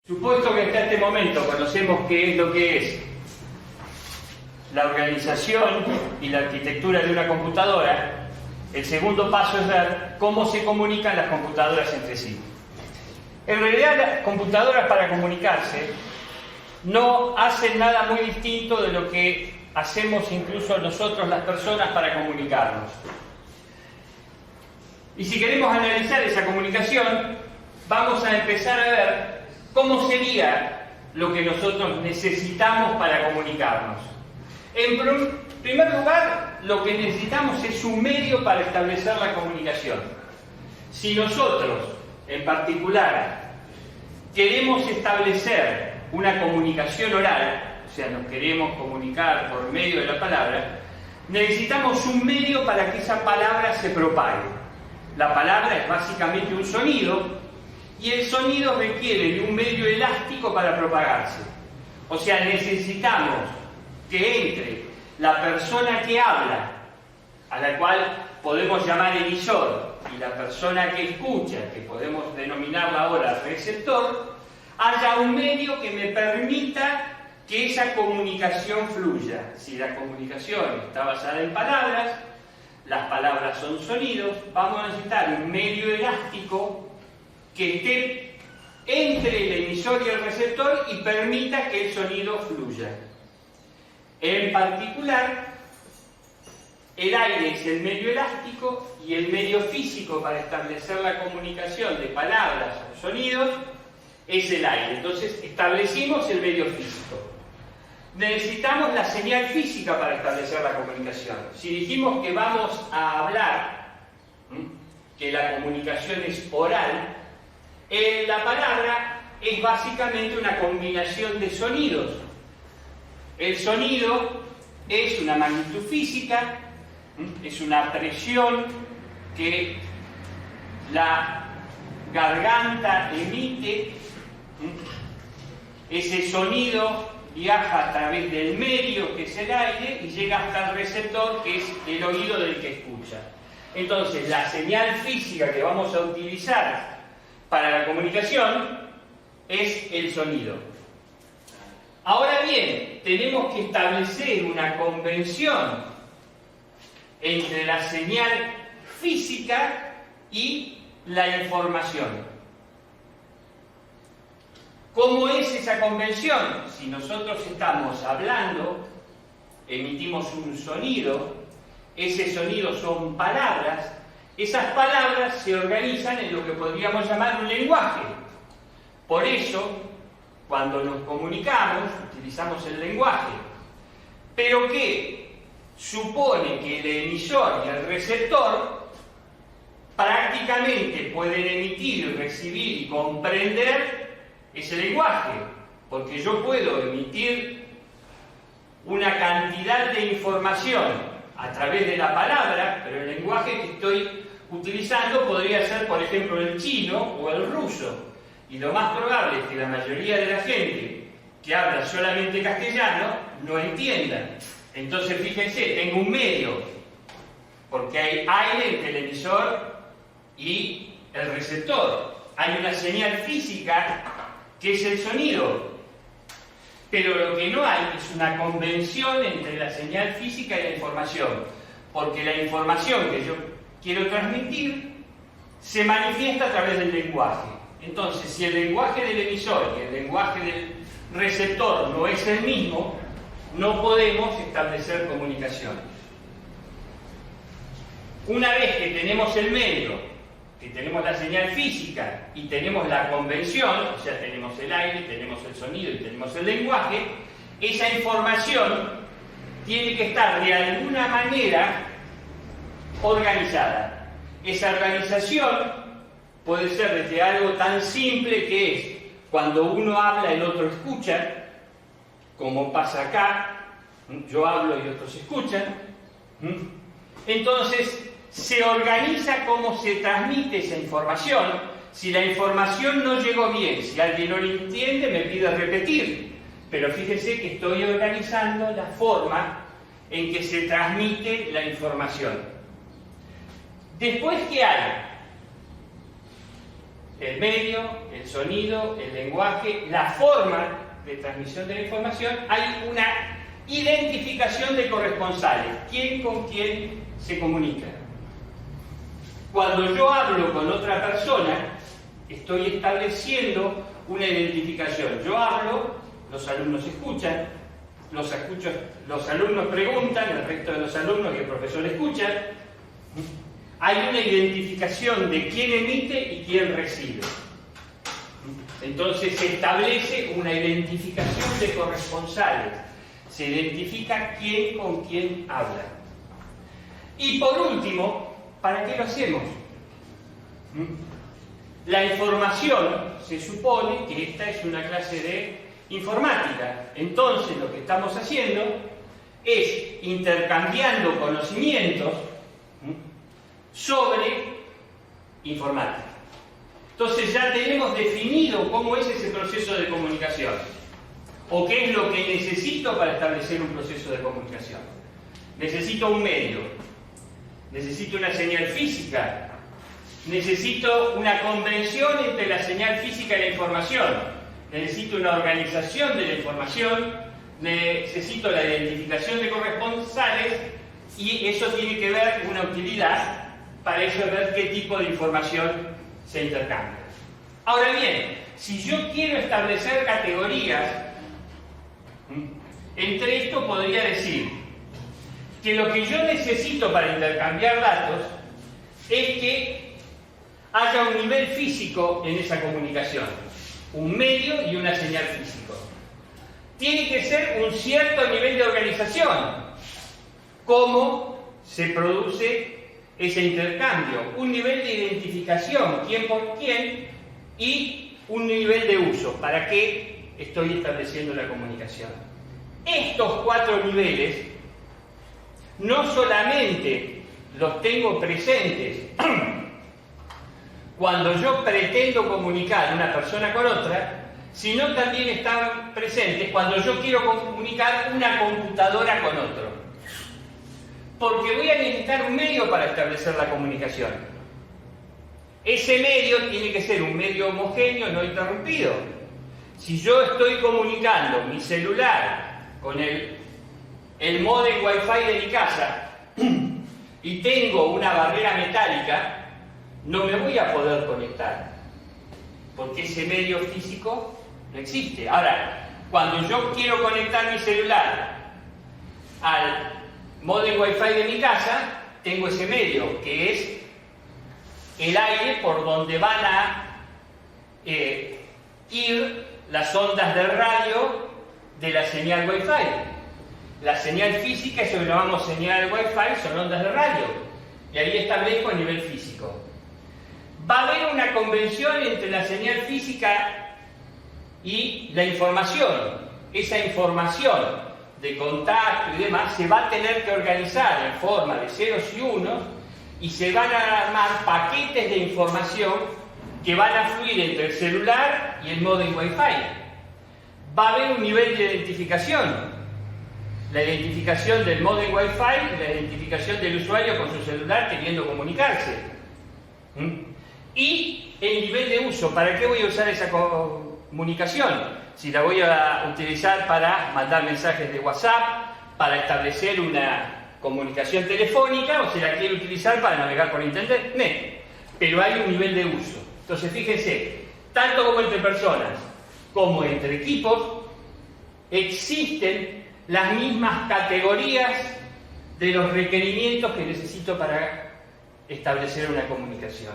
Supuesto que hasta este momento conocemos qué es lo que es la organización y la arquitectura de una computadora, el segundo paso es ver cómo se comunican las computadoras entre sí. En realidad, las computadoras para comunicarse no hacen nada muy distinto de lo que hacemos incluso nosotros las personas para comunicarnos. Y si queremos analizar esa comunicación, vamos a empezar a ver cómo sería lo que nosotros necesitamos para comunicarnos. En primer lugar, lo que necesitamos es un medio para establecer la comunicación. Si nosotros, en particular, queremos establecer una comunicación oral, o sea, nos queremos comunicar por medio de la palabra, necesitamos un medio para que esa palabra se propague. La palabra es básicamente un sonido, y el sonido requiere de un medio elástico para propagarse. O sea, necesitamos que entre la persona que habla, a la cual podemos llamar emisor, y la persona que escucha, que podemos denominarla ahora receptor, haya un medio que me permita que esa comunicación fluya. Si la comunicación está basada en palabras, las palabras son sonidos, vamos a necesitar un medio elástico que esté entre el emisor y el receptor y permita que el sonido fluya. En particular, el aire es el medio elástico y el medio físico para establecer la comunicación de palabras o sonidos es el aire. Entonces, establecimos el medio físico. Necesitamos la señal física para establecer la comunicación. Si dijimos que vamos a hablar, que la comunicación es oral, la palabra es básicamente una combinación de sonidos. El sonido es una magnitud física, es una presión que la garganta emite. Ese sonido viaja a través del medio, que es el aire, y llega hasta el receptor, que es el oído del que escucha. Entonces, la señal física que vamos a utilizar para la comunicación es el sonido. Ahora bien, tenemos que establecer una convención entre la señal física y la información. ¿Cómo es esa convención? Si nosotros estamos hablando, emitimos un sonido, ese sonido son palabras, esas palabras se organizan en lo que podríamos llamar un lenguaje. Por eso, cuando nos comunicamos, utilizamos el lenguaje, pero que supone que el emisor y el receptor prácticamente pueden emitir, recibir y comprender ese lenguaje, porque yo puedo emitir una cantidad de información a través de la palabra, pero el lenguaje que estoy utilizando podría ser, por ejemplo, el chino o el ruso. Y lo más probable es que la mayoría de la gente que habla solamente castellano no entienda. Entonces, fíjense, tengo un medio, porque hay aire entre el emisor y el receptor. Hay una señal física que es el sonido. Pero lo que no hay es una convención entre la señal física y la información, porque la información que yo quiero transmitir se manifiesta a través del lenguaje. Entonces, si el lenguaje del emisor y el lenguaje del receptor no es el mismo, no podemos establecer comunicación. Una vez que tenemos el medio, que tenemos la señal física y tenemos la convención, o sea, tenemos el aire, tenemos el sonido y tenemos el lenguaje, esa información tiene que estar de alguna manera organizada. Esa organización puede ser desde algo tan simple que es cuando uno habla el otro escucha, como pasa acá, yo hablo y otros escuchan. Entonces se organiza cómo se transmite esa información. Si la información no llegó bien, si alguien no lo entiende, me pide repetir. Pero fíjese que estoy organizando la forma en que se transmite la información. Después, ¿qué hay? el medio, el sonido, el lenguaje, la forma de transmisión de la información, hay una identificación de corresponsales, quién con quién se comunica. Cuando yo hablo con otra persona, estoy estableciendo una identificación. Yo hablo, los alumnos escuchan, los alumnos preguntan, el resto de los alumnos y el profesor escuchan. Hay una identificación de quién emite y quién recibe. Entonces se establece una identificación de corresponsales. Se identifica quién con quién habla. Y por último, ¿para qué lo hacemos? La información, se supone que esta es una clase de informática. Entonces lo que estamos haciendo es intercambiando conocimientos sobre informática. Entonces ya tenemos definido cómo es ese proceso de comunicación o qué es lo que necesito para establecer un proceso de comunicación. Necesito un medio, necesito una señal física, necesito una convención entre la señal física y la información, necesito una organización de la información, necesito la identificación de corresponsales y eso tiene que ver una utilidad. Para eso es ver qué tipo de información se intercambia. Ahora bien, si yo quiero establecer categorías, entre esto podría decir que lo que yo necesito para intercambiar datos es que haya un nivel físico en esa comunicación, un medio y una señal físico. Tiene que ser un cierto nivel de organización, cómo se produce ese intercambio, un nivel de identificación, quién por quién, y un nivel de uso, para qué estoy estableciendo la comunicación. Estos 4 niveles no solamente los tengo presentes cuando yo pretendo comunicar una persona con otra, sino también están presentes cuando yo quiero comunicar una computadora con otro. Porque voy a necesitar un medio para establecer la comunicación. Ese medio tiene que ser un medio homogéneo, no interrumpido. Si yo estoy comunicando mi celular con el módem Wi-Fi de mi casa y tengo una barrera metálica, no me voy a poder conectar, porque ese medio físico no existe. Ahora, cuando yo quiero conectar mi celular al módem Wi-Fi de mi casa, tengo ese medio, que es el aire por donde van a ir las ondas de radio de la señal Wi-Fi. La señal física, eso que llamamos señal Wi-Fi, son ondas de radio. Y ahí establezco el nivel físico. Va a haber una convención entre la señal física y la información. Esa información de contacto y demás se va a tener que organizar en forma de ceros y unos y se van a armar paquetes de información que van a fluir entre el celular y el módem Wi-Fi. Va a haber un nivel de identificación. La identificación del módem Wi-Fi y la identificación del usuario con su celular queriendo comunicarse. Y el nivel de uso. ¿Para qué voy a usar esa comunicación? Si la voy a utilizar para mandar mensajes de WhatsApp, para establecer una comunicación telefónica, o si la quiero utilizar para navegar por Internet. Pero hay un nivel de uso. Entonces, fíjense, tanto como entre personas como entre equipos, existen las mismas categorías de los requerimientos que necesito para establecer una comunicación.